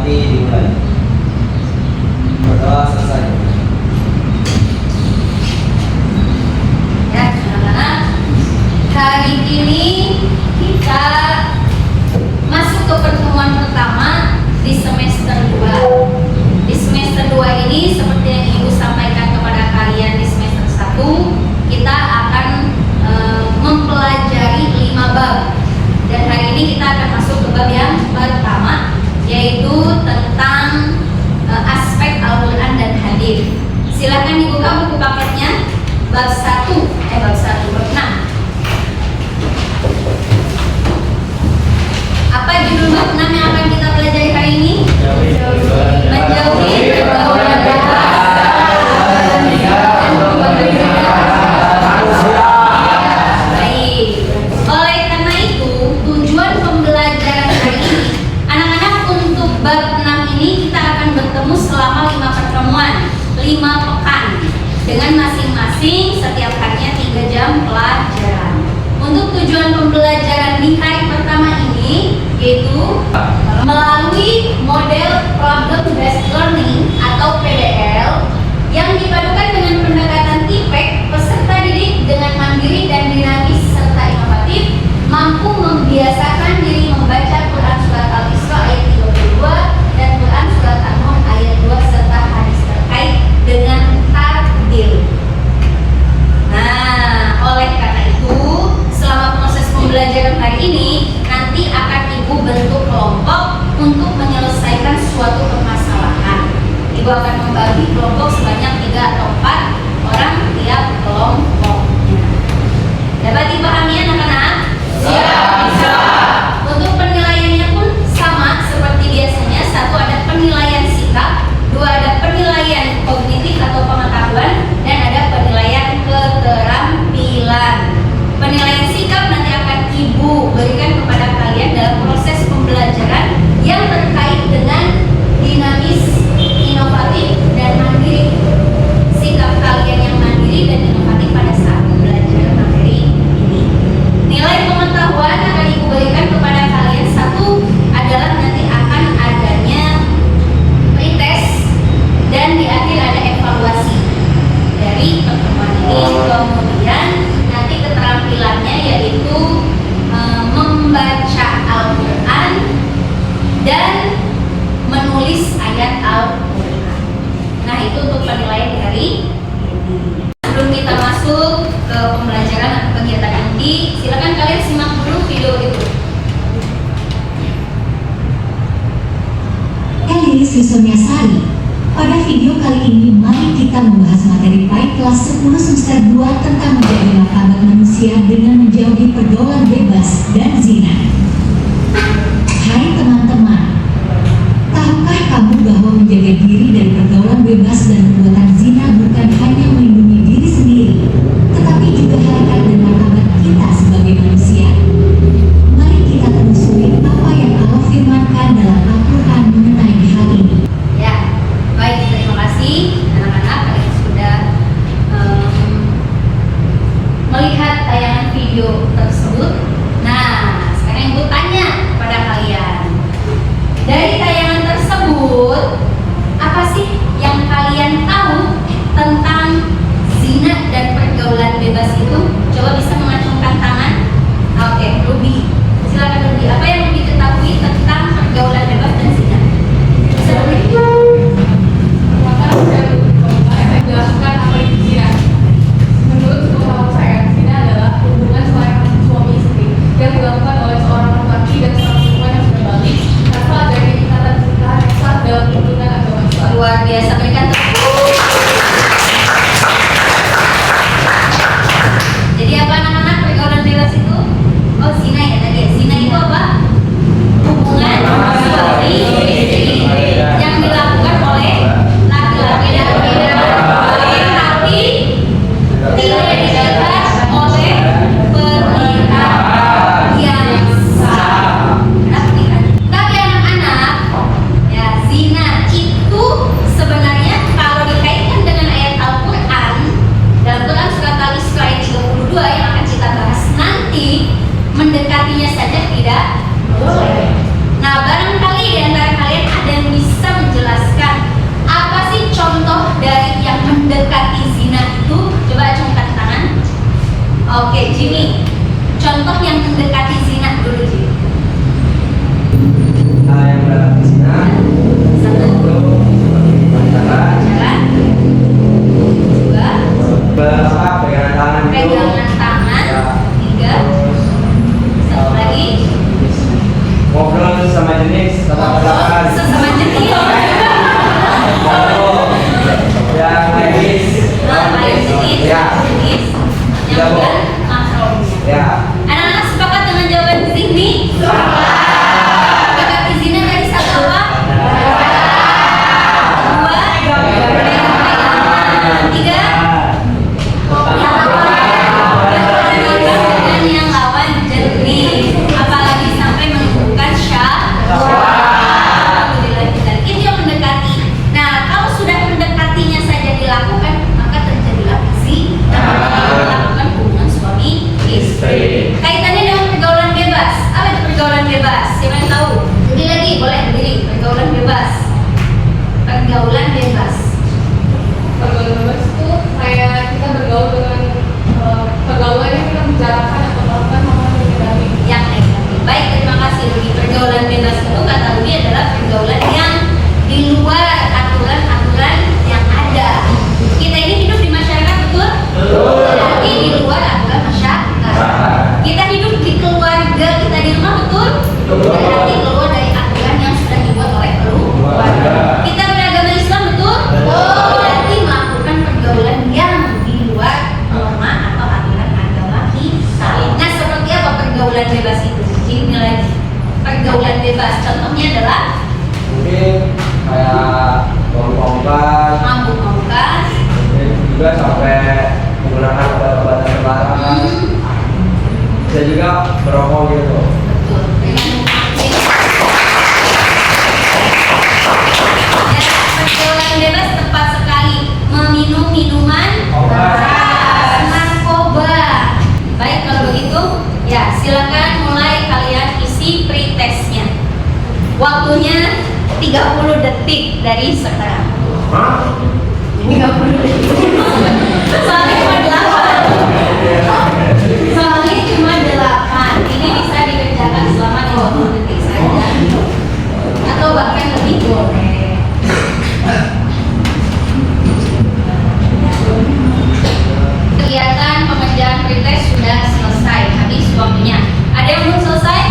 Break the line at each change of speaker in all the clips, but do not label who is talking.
nanti dimulai. Berdoa selesai.
Ya, anak-anak, hari ini kita masuk ke pertemuan pertama di semester 2. Di semester 2 ini seperti yang Ibu sampaikan kepada kalian di semester 1, kita akan mempelajari 5 bab. Dan hari ini kita akan masuk ke bab yang pertama, yaitu tentang aspek Al-Quran dan hadis. Silakan dibuka buku paketnya, bab 6. Apa judul bab 6 yang akan kita pelajari hari ini? Menjauhi pergaulan bebas. Baik. Oleh karena itu, tujuan pembelajaran hari ini, anak-anak, untuk bab 6 ini kita akan bertemu selama 5 pertemuan, 5 pekan, dengan masing-masing setiap harinya 3 jam pelajaran. Untuk tujuan pembelajaran di hari pertama ini yaitu melalui model problem based learning atau PBL yang dipadukan dengan pendekatan TIPEC, peserta didik dengan mandiri dan dinamis serta inovatif mampu membiasakan diri membaca Quran surat Al-Isra ayat 32 dan Quran surat An-Nur ayat 2 serta hadis terkait dengan takdir. Nah, oleh karena itu, selama proses pembelajaran hari ini nanti akan Ibu bentuk kelompok untuk menyelesaikan suatu permasalahan. Ibu akan membagi kelompok sebanyak 3 atau 4 orang tiap kelompoknya. Dapat dipahami anak-anak? Siap, bisa. Untuk penilaiannya pun sama seperti biasanya. 1 ada penilaian sikap, 2 ada penilaian kognitif atau pengetahuan, dan ada penilaian keterampilan. Penilaian sikap nanti akan Ibu berikan kepada kalian dalam proses pembelajaran yang terkait dengan dinamis, inovatif, dan mandiri. Sikap kalian yang mandiri dan inovatif pada saat belajar materi ini. Nilai pengetahuan akan Ibu berikan kepada kalian. 1 adalah nanti akan adanya pretest dan di akhir ada evaluasi dari pertemuan ini. Kemudian nanti keterampilannya yaitu membaca Al-Quran dan menulis ayat Al-Quran. Nah, itu untuk penilaian hari ini. Sebelum kita masuk ke pembelajaran atau kegiatan inti, silakan kalian simak dulu video itu.
Lilis Risonia Sari. Pada video kali ini, mari kita membahas materi PAI kelas 10 semester 2 tentang menjadi martabat manusia dengan menjauhi pergaulan bebas dan zina. Hai teman-teman, tahukah kamu bahwa menjaga diri dari pergaulan bebas dan perbuatan zina bukan hanya melindungi diri sendiri, tetapi juga harkat dan martabat kita sebagai manusia? Mari kita telusuri apa yang Allah firmankan dalam Al-Quran mengenai hal ini.
Ya, baik, terima kasih anak-anak, kalian sudah melihat tayangan video tersebut. Nah, sekarang Ibu tanya kepada kalian, dari tayangan tersebut apa sih yang kalian tahu tentang zina dan pergaulan bebas itu? Coba bisa mengacungkan tangan. Oke, Ruby, silakan Ruby. Apa yang Ruby ketahui tentang pergaulan bebas dan zina? Bisa Ruby?
Menjelaskan apa itu zina. Menurut pengetahuan saya, zina adalah hubungan selain suami istri yang dilakukan oleh seorang laki-laki dan seorang perempuan yang sudah balik tanpa adanya ikatan pernikahan yang sah dalam tuntunan agama Islam.
Luar biasa, berikan tepuk. Jadi apa anak-anak pergaulan bebas itu? Oh, zina ya tadi. Zina itu apa? Hubungan suami istri yang dilakukan oleh laki-laki dan perempuan, tapi tidak didapat oleh pernikahan yang sah. Tapi anak-anak, ya, zina itu sebenarnya pergaulan bebas?
Pergaulan bebas itu kayak kita bergaul dengan pergaulan yang kita bicarakan atau melakukan hal-hal yang negatif.
Yang negatif. Baik, terima kasih Rudy. Pergaulan bebas itu kata Rudy adalah pergaulan yang di luar aturan-aturan yang ada. Kita ini hidup di masyarakat, betul? Berarti di luar aturan masyarakat. Kita hidup di keluarga kita di rumah, betul? Berarti keluar dari aturan yang sudah dibuat oleh keluarga. Kita beragama Islam, betul? Berarti melakukan pergaulan yang di luar norma atau aturan agama kita. Nah, seperti apa pergaulan bebas itu? Ini lagi pergaulan bebas. Contohnya adalah
mungkin kayak mabuk-mabukan,
mabuk-mabukan,
mungkin juga sampai menggunakan obat-obatan terlarang, bisa juga merokok gitu.
betul. Pergaulan bebas tepat sekali meminum minuman keras, narkoba. Baik, kalau begitu, ya silakan mulai kalian isi pretestnya. Waktunya 30 detik dari sekarang. 30 detik. Soalnya cuma 8. Soalnya cuma 8. Ini bisa dikerjakan selama 30 detik saja. Atau bahkan lebih boleh. Kegiatan pengerjaan pretest sudah selesai. Habis waktunya. Ada yang belum selesai?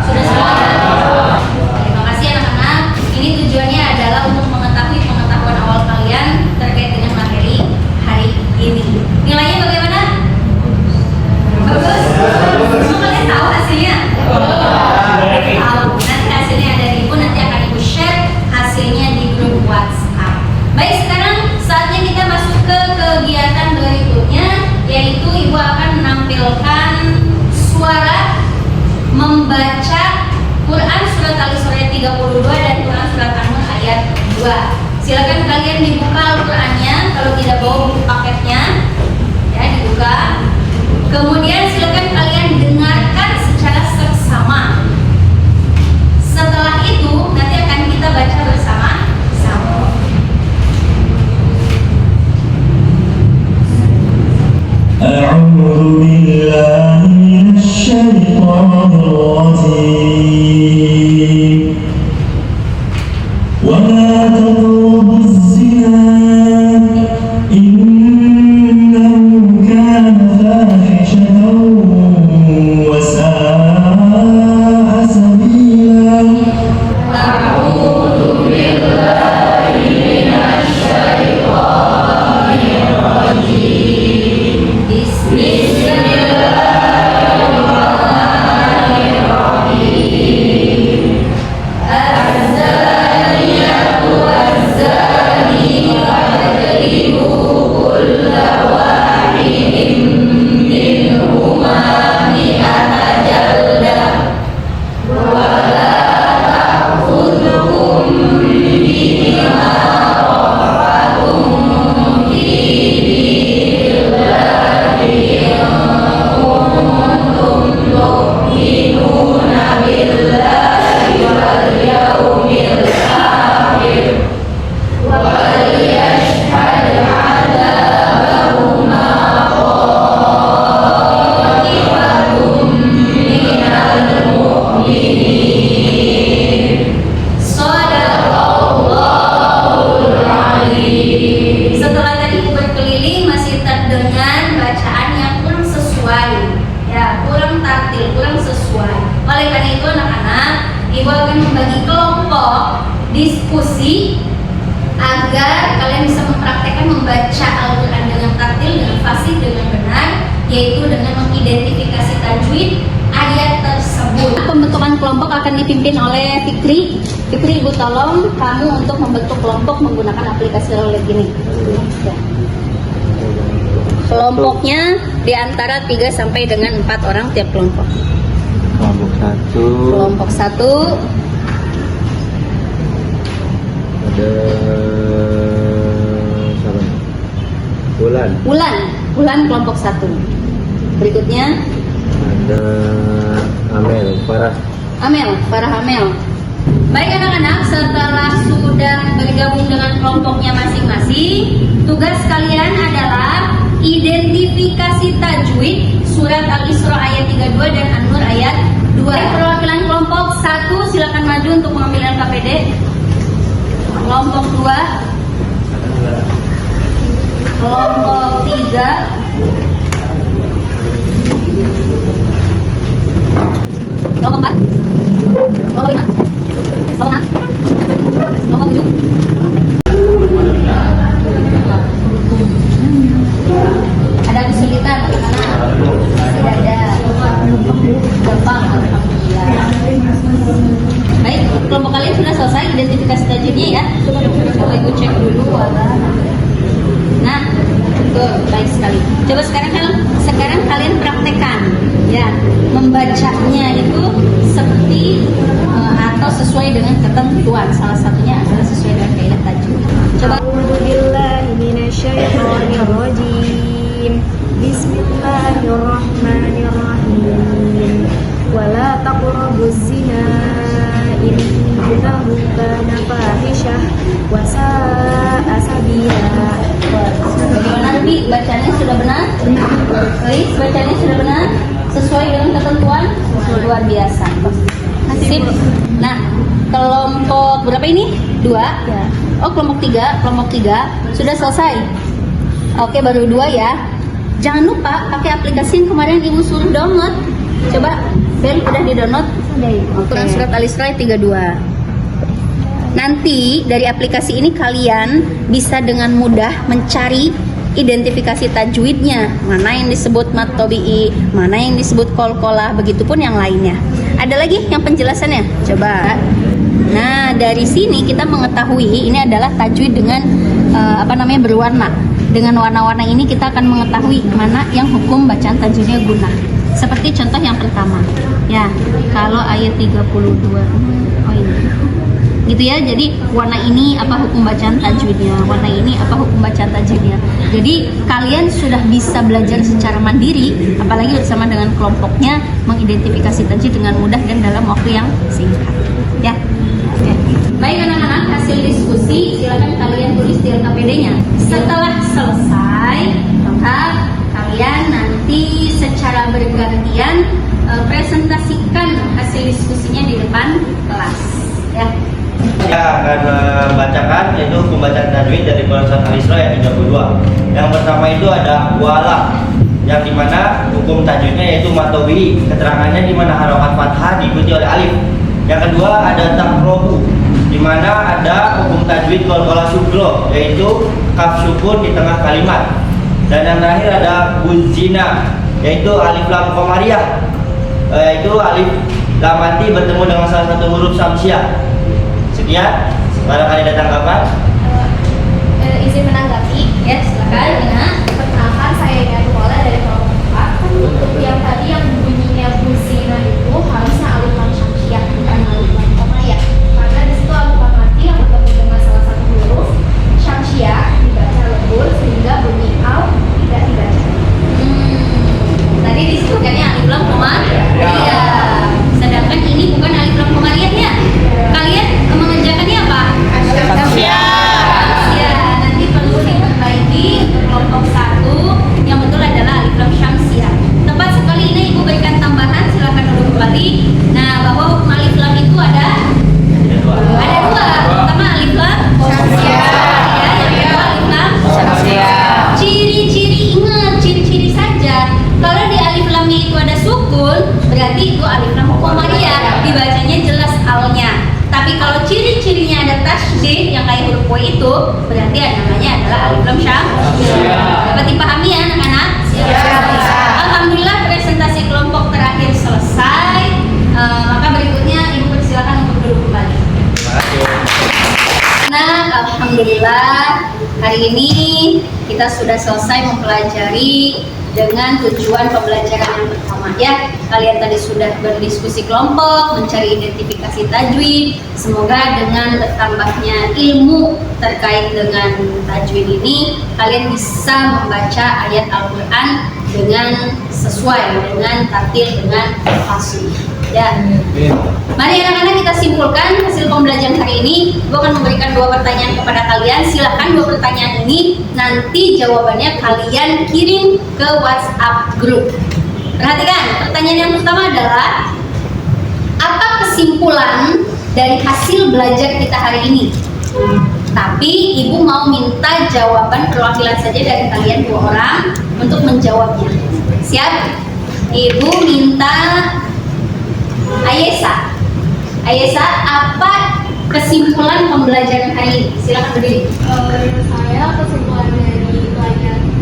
Sudah selesai. Terima kasih anak-anak. Ini tujuannya adalah untuk mengetahui pengetahuan awal kalian terkait dengan materi hari ini. Nilainya bagaimana? Bagus. Semua kalian tahu hasilnya? Tahu. Nanti hasilnya ada di ibu. Nanti akan ibu share hasilnya di grup WhatsApp. Baik, sekarang saatnya kita masuk ke kegiatan berikutnya, yaitu ibu akan menampilkan suara membaca Quran surat Al-Isra 32 dan Quran surat An-Nur ayat 2. Silakan kalian dibuka Al-Qur'annya, kalau tidak bawa buku paketnya, ya dibuka. Kemudian silakan kalian dengarkan secara seksama. Setelah itu nanti akan kita baca bersama-sama.
أعوذ بالله من الشيطان الرجيم ولا تقربوا الزنا إنه كان فاحشة وساء سبيلا
Setelah tadi ibu berkeliling masih terdengar bacaan yang kurang sesuai, ya kurang tartil, kurang sesuai. Oleh karena itu anak-anak, ibu akan membagi kelompok diskusi agar kalian bisa mempraktekkan membaca Al-Quran dengan tartil, dengan fasih, dengan benar, yaitu dengan mengidentifikasi tajwid ayat tersebut. Pembentukan kelompok akan dipimpin oleh Fikri. Fikri, ibu tolong kamu untuk membentuk kelompok menggunakan aplikasi Rolet ini. Ya. Kelompoknya di antara 3 sampai dengan 4 orang tiap kelompok.
Kelompok 1
Kelompok 1
ada siapa?
Bulan kelompok 1. Berikutnya
Ada Farah
Amel. Baik anak-anak, setelah sudah bergabung dengan kelompoknya masing-masing. Tugas kalian adalah identifikasi tajwid surat Al-Isra ayat 32 dan An-Nur ayat 2. Perwakilan kelompok 1 silakan maju untuk mengambil LKPD. Kelompok 2, kelompok 3, kelompok 4, kelompok 5, kelompok 6, kelompok 7. Ada kesulitan tidak ada, gampang, alhamdulillah. Baik, kelompok kalian sudah selesai identifikasi tajwidnya ya. Coba ibu cek dulu. Nah, betul, baik sekali. Coba sekarang kalian praktekkan ya, membacanya itu seperti atau sesuai dengan ketentuan. Salah satunya adalah sesuai dengan kaidah tajwid. Coba.
Bismillahirrahmanirrahim. Bismillahirrahmanirrahim. Wala taqrabuz zina innahu kana fahisyah wa sa'a sabila.
Bagaimana nanti bacanya sudah benar? Baik, bacanya sudah benar sesuai dengan ketentuan. Luar biasa. Sip. Nah, kelompok berapa ini? 2. Oh, kelompok 3 sudah selesai. Oke, baru 2 ya. Jangan lupa pakai aplikasi yang kemarin ibu suruh download. Coba, Ben udah di-download? Ukuran surat Al-Isra 32. Nanti dari aplikasi ini kalian bisa dengan mudah mencari identifikasi tajwidnya, mana yang disebut mat tobi'i, mana yang disebut qalqalah, begitupun yang lainnya. Ada lagi yang penjelasannya? Coba. Nah, dari sini kita mengetahui ini adalah tajwid dengan berwarna. Dengan warna-warna ini kita akan mengetahui mana yang hukum bacaan tajwidnya guna. Seperti contoh yang pertama. Ya, kalau ayat 32. Oh ini. Gitu ya. Jadi warna ini apa hukum bacaan tajwidnya, warna ini apa hukum bacaan tajwidnya. Jadi kalian sudah bisa belajar secara mandiri, apalagi bersama dengan kelompoknya, mengidentifikasi tajwid dengan mudah dan dalam waktu yang singkat. Ya. Oke. Baik anak-anak, hasil diskusi silakan kalian tulis di LKPD-nya. Setelah selesai, maka kalian nanti secara bergantian presentasikan hasil diskusinya di depan kelas. Ya.
Saya akan membacakan yaitu pembacaan tajwid dari Quran Surat Al-Isra ayat 32. Yang pertama itu ada wala, yang dimana hukum tajwidnya yaitu matobi, keterangannya dimana harokat fathah diikuti oleh alif. Yang kedua ada taqrobu, dimana ada hukum tajwid qalqalah sugro, yaitu kaf sukun di tengah kalimat. Dan yang terakhir ada buzina, yaitu alif lam qamariyah, yaitu alif lam mati bertemu dengan salah satu huruf samsiah. Sekian, barangkali ada tanggapan.
Izin menanggapi.
Ya, silakan. Ina.
Perkenalkan, saya Ina Tuala dari kelompok 4. Untuk yang tadi yang bunyinya buzina itu harusnya alif lam syamsiah, bukan alif lam qamariyah. Karena di situ alif lam mati yang bertemu dengan salah satu huruf syamsiah dibaca lebur sehingga bunyi al tidak dibaca.
Tadi disebutkannya alif lam qamariyah. Iya. Sedangkan ini bukan alif lam qamariyahnya. Kalian mengerjakannya apa? Syamsiah. Nanti perlu diperbaiki kelompok 1 yang betul adalah alif lam syamsiah. Tepat sekali ini ibu berikan tambahan, silakan dulu kembali. Nah, bahwa hukum alif lam itu ada 2. Pertama alif lam syamsiah. Ya, yang kedua alif lam syamsiah. Ciri-ciri, ingat ciri-ciri saja. Kalau di alif lamnya itu ada sukun, berarti itu alif lam qamariyah, dibacanya jelas alnya. Tapi kalau ciri-cirinya ada tasydid yang kayak huruf W itu, berarti namanya adalah alif lam syamsiah. Dapat dipahami ya anak-anak? Alhamdulillah presentasi kelompok terakhir selesai. Maka berikutnya ibu persilakan untuk duduk kembali. Nah, alhamdulillah hari ini kita sudah selesai mempelajari dengan tujuan pembelajaran yang pertama ya. Kalian tadi sudah berdiskusi kelompok, mencari identifikasi tajwid. Semoga dengan bertambahnya ilmu terkait dengan tajwid ini, kalian bisa membaca ayat Al-Quran dengan sesuai, dengan tartil, dengan fasih. Ya. Mari anak-anak kita simpulkan hasil pembelajaran hari ini. Ibu akan memberikan 2 pertanyaan kepada kalian. Silakan 2 pertanyaan ini nanti jawabannya kalian kirim ke WhatsApp grup. Perhatikan, pertanyaan yang pertama adalah apa kesimpulan dari hasil belajar kita hari ini? Tapi ibu mau minta jawaban perwakilan saja dari kalian 2 orang untuk menjawabnya. Siap? Ibu minta Ayesa. Ayesa, apa kesimpulan pembelajaran hari ini? Silakan berdiri.
Menurut saya kesimpulan dari pelajaran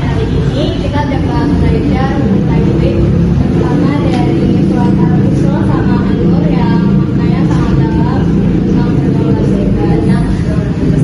hari ini kita dapat belajar tajwid terutama dari surat Al-Isra sama An-Nur yang maknanya sangat dalam tentang pergaulan bebas.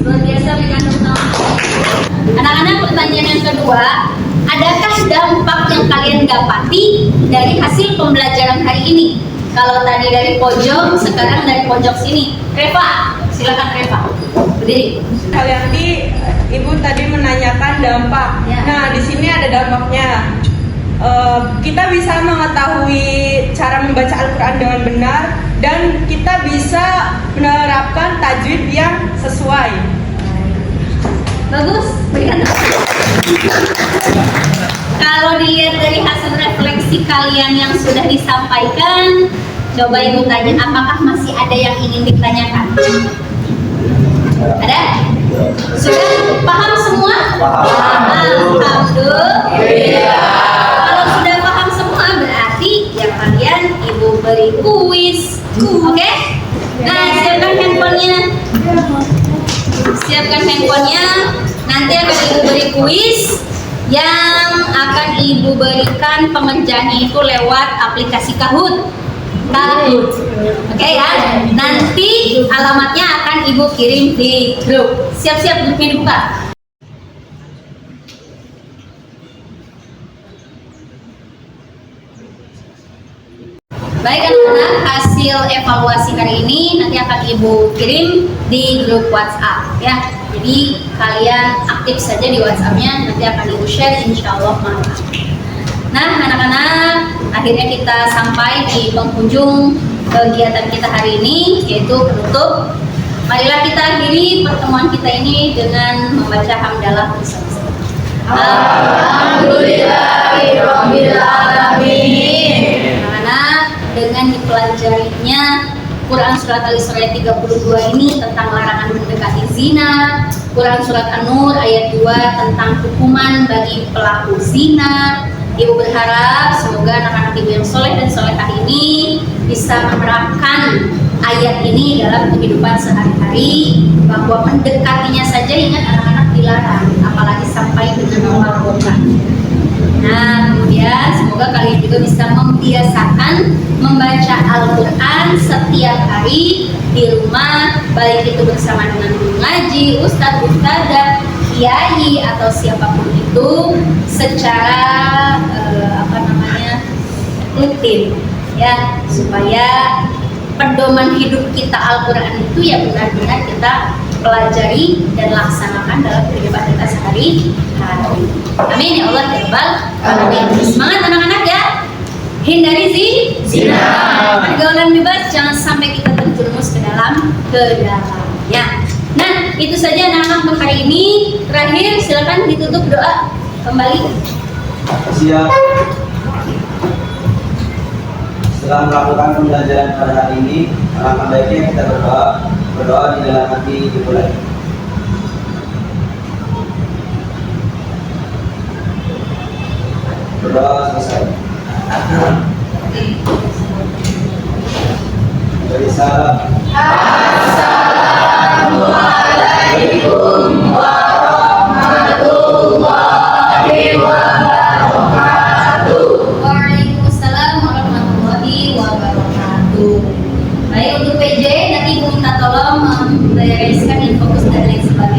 Luar biasa berikan tepuk tangan. Anak-anak, pertanyaan yang kedua, adakah dampak yang kalian dapati dari hasil pembelajaran hari ini? Kalau tadi dari pojok, sekarang dari pojok sini. Reva, silakan Reva. Berdiri.
Kalian Ibu tadi menanyakan dampak.
Ya.
Nah, di sini ada dampaknya. Kita bisa mengetahui cara membaca Al-Quran dengan benar dan kita bisa menerapkan tajwid yang sesuai.
Bagus, berikan tepuk. Kalau dilihat dari hasil refleksi kalian yang sudah disampaikan, coba ibu tanya, apakah masih ada yang ingin ditanyakan? Ada? Sudah paham semua? Alhamdulillah. Kalau sudah paham semua, berarti yang kalian ibu beri kuis. Oke? Nah, siapkan handphonenya. Siapkan handphonenya. Nanti akan ibu beri kuis yang akan ibu berikan pengerjaannya itu lewat aplikasi Kahoot. Oke ya. Nanti alamatnya akan ibu kirim di grup. Siap-siap grupnya dibuka. Baik anak-anak, hasil evaluasi hari ini nanti akan ibu kirim di grup WhatsApp ya. Jadi kalian aktif saja di WhatsAppnya, nanti akan ibu share insya Allah malam. Nah anak-anak, akhirnya kita sampai di penghujung kegiatan kita hari ini, yaitu penutup. Marilah kita akhiri pertemuan kita ini dengan membaca hamdalah bersama-sama. Alhamdulillahirabbil alamin. Anak-anak, dengan dipelajarinya Quran Surat Al-Isra ayat 32 ini tentang larangan mendekati zina, Quran Surat An-Nur ayat 2 tentang hukuman bagi pelaku zina. Ibu berharap semoga anak-anak ibu yang soleh dan solehah ini bisa menerapkan ayat ini dalam kehidupan sehari-hari, bahwa mendekatinya saja ingat anak-anak dilarang, apalagi sampai dengan melakukan. Nah, kemudian semoga kalian juga bisa membiasakan membaca Al-Quran setiap hari di rumah, baik itu bersama dengan guru ngaji, ustadz, ustadzah, kiai atau siapapun itu, secara rutin, ya, supaya pedoman hidup kita Al-Quran itu ya benar-benar kita pelajari dan laksanakan dalam kehidupan kita sehari-hari. Amin ya Allah ya Rabbal alamin. Semangat anak-anak ya. Hindari zina. Pergaulan bebas, jangan sampai kita terjerumus ke dalamnya. Nah, itu saja anak-anak untuk hari ini. Terakhir silakan ditutup doa kembali.
Siap. Setelah melakukan pembelajaran pada hari ini, alangkah baiknya kita berdoa di dalam hati dimulai. Berdoa selesai. Beri salam. Assalamualaikum warahmatullahi wabarakatuh.
Waalaikumsalam warahmatullahi wabarakatuh. Baik, untuk PJ nanti ibu minta tolong membereskan infokus dan lain sebagainya.